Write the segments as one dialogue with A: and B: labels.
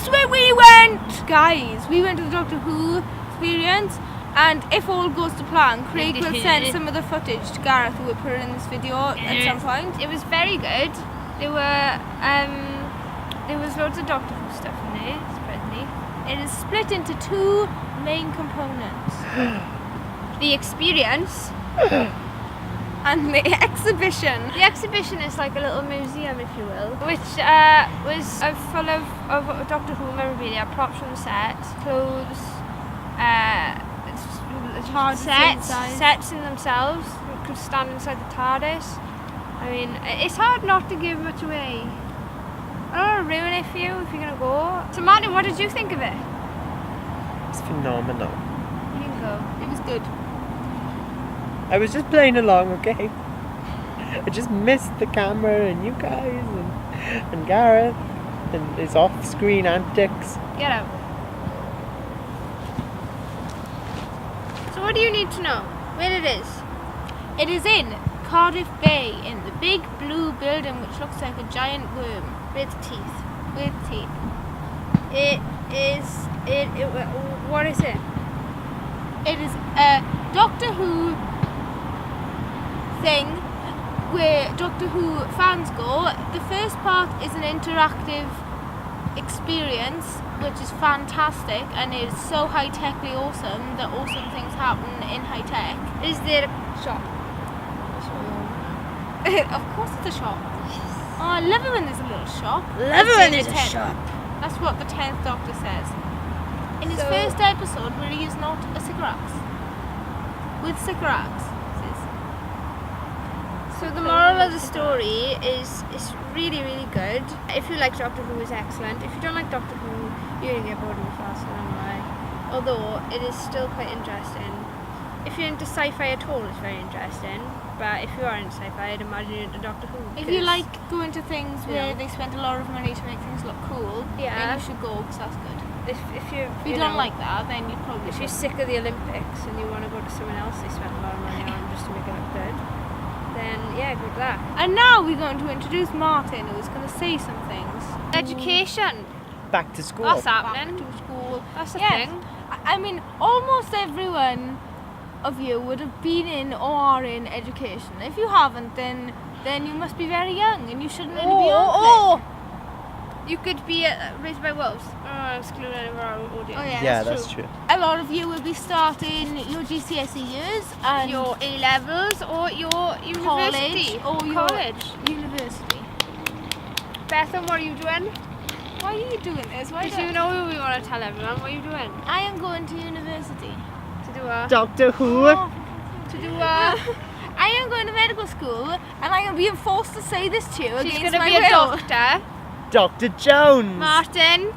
A: where we went! Guys, we went to the Doctor Who experience, and if all goes to plan, Craig will send some of the footage to Gareth, who will put it in this video at some point.
B: It was very good. There was loads of Doctor Who stuff in there, surprisingly.
A: It is split into two main components.
B: The experience
A: and the exhibition.
B: The exhibition is like a little museum, if you will, which was full of Doctor Who memorabilia, props from the set, clothes, sets in themselves. You could stand inside the TARDIS. I mean, it's hard not to give much away. I don't want to ruin it for you if you're going to go. So Martin, what did you think of it?
C: It's phenomenal.
B: You can go.
A: It was good.
C: I was just playing along, okay? I just missed the camera and you guys and Gareth and his off-screen antics.
B: Get out. So what do you need to know? Where it is?
A: It is in Cardiff Bay, in the big blue building which looks like a giant worm.
B: With teeth.
A: With teeth.
B: What is it?
A: It is a Doctor Who thing where Doctor Who fans go. The first part is an interactive experience which is fantastic and is so high-techly awesome that awesome things happen in high-tech.
B: Is there a shop?
A: Of course it's a shop. Oh, I love it when there's a little shop.
B: Love it when there's a shop.
A: That's what the 10th Doctor says. In his first episode where he is not a Sycorax. With Sycorax.
B: So the moral of the story is it's really, really good. If you like Doctor Who, it's excellent. If you don't like Doctor Who, you're going to get bored of it fast, I don't know why. Although it is still quite interesting. If you're into sci-fi at all, it's very interesting. But if you are into sci-fi, I'd imagine you're into Doctor Who.
A: If you like going to things where they spend a lot of money to make things look cool, then you should go because that's good.
B: If you
A: don't like that, then you probably
B: if you're sick of the Olympics and you want to go to someone else they spent a lot of money on just to make it look good, then yeah, good luck.
A: And now we're going to introduce Martin, who's going to say some things.
B: Education.
C: Back to school.
B: That's happening.
A: Back to school.
B: That's the thing.
A: I mean, almost everyone of you would have been in or are in education. If you haven't, then you must be very young and you shouldn't really be on it.
B: You could be raised by wolves. Exclude any of our audience.
A: Oh
C: Yeah, that's true.
A: A lot of you will be starting your GCSE years and
B: your A-levels or your university.
A: College. University.
B: Bethan, what are you doing?
A: Why are you doing this? Why
B: Because you know we want to tell everyone. What are you doing?
A: I am going to university.
B: To do a...
C: Doctor Who.
B: To do a...
A: I am going to medical school and I am being forced to say this to you
B: She's
A: against
B: going to
A: my
B: be a
A: will.
B: doctor.
C: Dr. Jones.
B: Martin.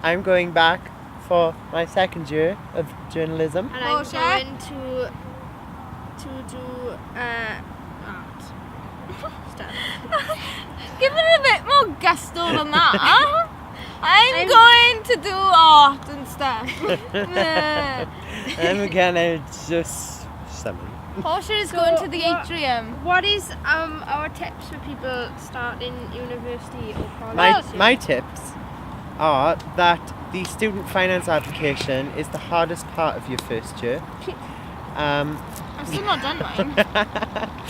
C: I'm going back for my second year of journalism.
B: And I'm going to do art stuff.
A: Give it a bit more gusto than that. I'm going to do art and stuff.
C: I'm gonna just summon.
A: Portia is going to the atrium.
B: What is our tips for people starting university or college?
C: My tips are that the student finance application is the hardest part of your first year.
A: I'm still not done mine.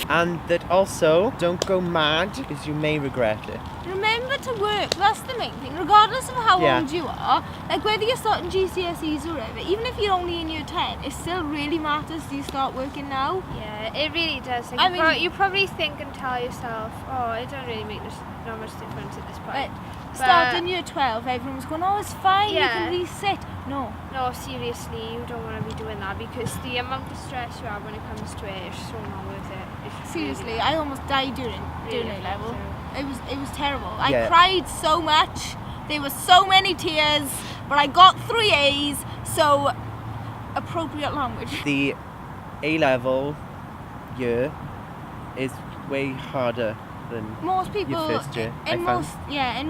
C: And that also, don't go mad because you may regret it.
A: Remember to work, that's the main thing. Regardless of how old you are, like whether you're starting GCSEs or whatever, even if you're only in year 10, it still really matters do you start working now.
B: Yeah, it really does. Like, you probably think and tell yourself, oh, it don't really make not much difference at this point.
A: Starting year 12, everyone's going, oh, it's fine, you can resit. No,
B: seriously, you don't want to be doing that because the amount of stress you have when it comes to it is so not worth it.
A: Seriously,
B: really,
A: I almost died during A-level.
B: So.
A: It was terrible. I cried so much. There were so many tears, but I got 3 A's, so appropriate language.
C: The A-level year is way harder than
A: most people
C: your first year.
A: in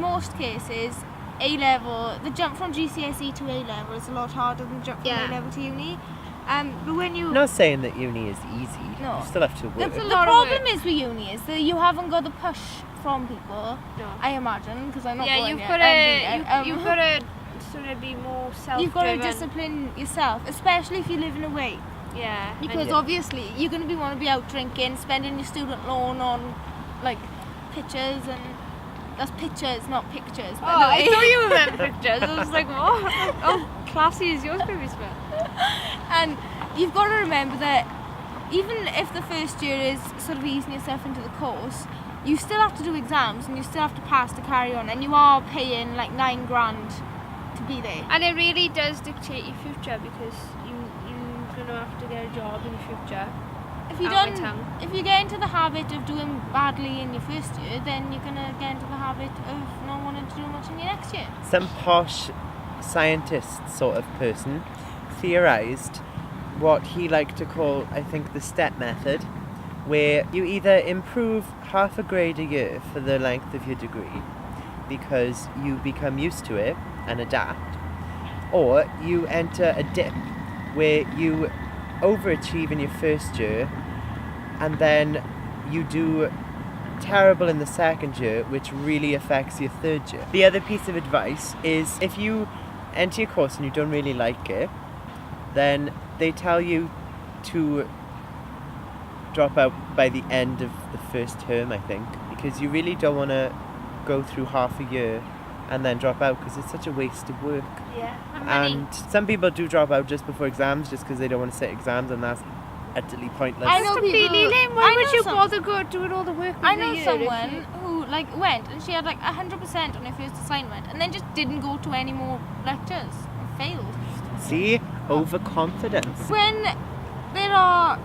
A: most cases, A-level, the jump from GCSE to A-level is a lot harder than the jump from A-level to uni. But when you...
C: I'm not saying that uni is easy.
A: No.
C: You still have to work.
A: The problem is with uni is that you haven't got the push from people.
B: No.
A: I imagine, because I'm not
B: Yeah,
A: going
B: you've
A: yet.
B: got
A: I'm
B: to
A: doing it.
B: you've got to sort of be more self-driven.
A: You've got to discipline yourself, especially if you're living away.
B: Yeah.
A: Because obviously you're going to want to be out drinking, spending your student loan on like pictures, and that's pictures, not pictures.
B: Oh, I thought you were meant pictures. I was like, what? Oh, classy is yours going to be spent.
A: And you've got to remember that even if the first year is sort of easing yourself into the course, you still have to do exams and you still have to pass to carry on, and you are paying like $9,000 to be there.
B: And it really does dictate your future, because you're going to have to get a job in the future.
A: If you get into the habit of doing badly in your first year, then you're going to get into the habit of not wanting to do much in your next year.
C: Some posh scientist sort of person theorized what he liked to call, I think, the step method, where you either improve half a grade a year for the length of your degree because you become used to it and adapt, or you enter a dip where you overachieve in your first year and then you do terrible in the second year, which really affects your third year. The other piece of advice is, if you enter your course and you don't really like it, then they tell you to drop out by the end of the first term, I think, because you really don't want to go through half a year and then drop out, because it's such a waste of work.
B: Yeah.
C: And some people do drop out just before exams, just because they don't want to sit exams, and that's utterly pointless.
A: I know
B: completely
A: people-
B: lame. Why
A: I
B: would
A: know
B: you
A: some-
B: bother doing all the work?
A: I
B: in the
A: know
B: year if
A: someone
B: you-
A: who like went and she had like 100% on her first assignment and then just didn't go to any more lectures and failed.
C: See? Overconfidence.
A: When there are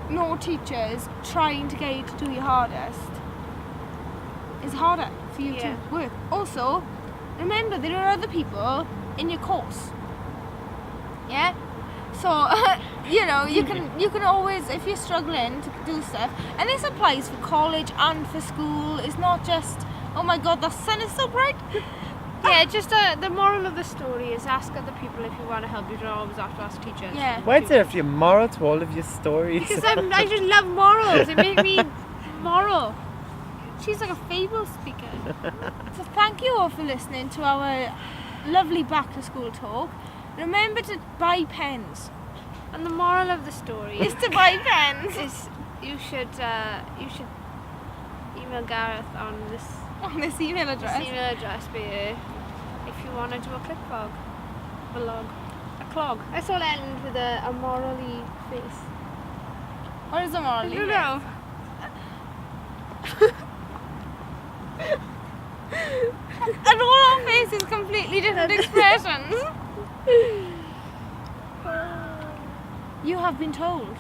A: no teachers trying to get you to do your hardest, it's harder for you
B: Yeah.
A: to work. Also, remember there are other people in your course. Yeah? So, you know, you can always, if you're struggling to do stuff, and this applies for college and for school, it's not just, oh my god, the sun is so bright.
B: Yeah, just the moral of the story is ask other people if you want to help. You don't always have to ask teachers.
A: Yeah.
C: Why is there a moral to all of your stories?
B: Because I just love morals. It makes me moral.
A: She's like a fable speaker. So thank you all for listening to our lovely back to school talk. Remember to buy pens.
B: And the moral of the story
A: Is to buy pens.
B: is you should email Gareth on this
A: On this email address.
B: email address if you want to do a CLICvlog. A clog. Let's all end with a morally face.
A: What is the moral?
B: I don't know.
A: And all our faces completely different expressions. You have been told.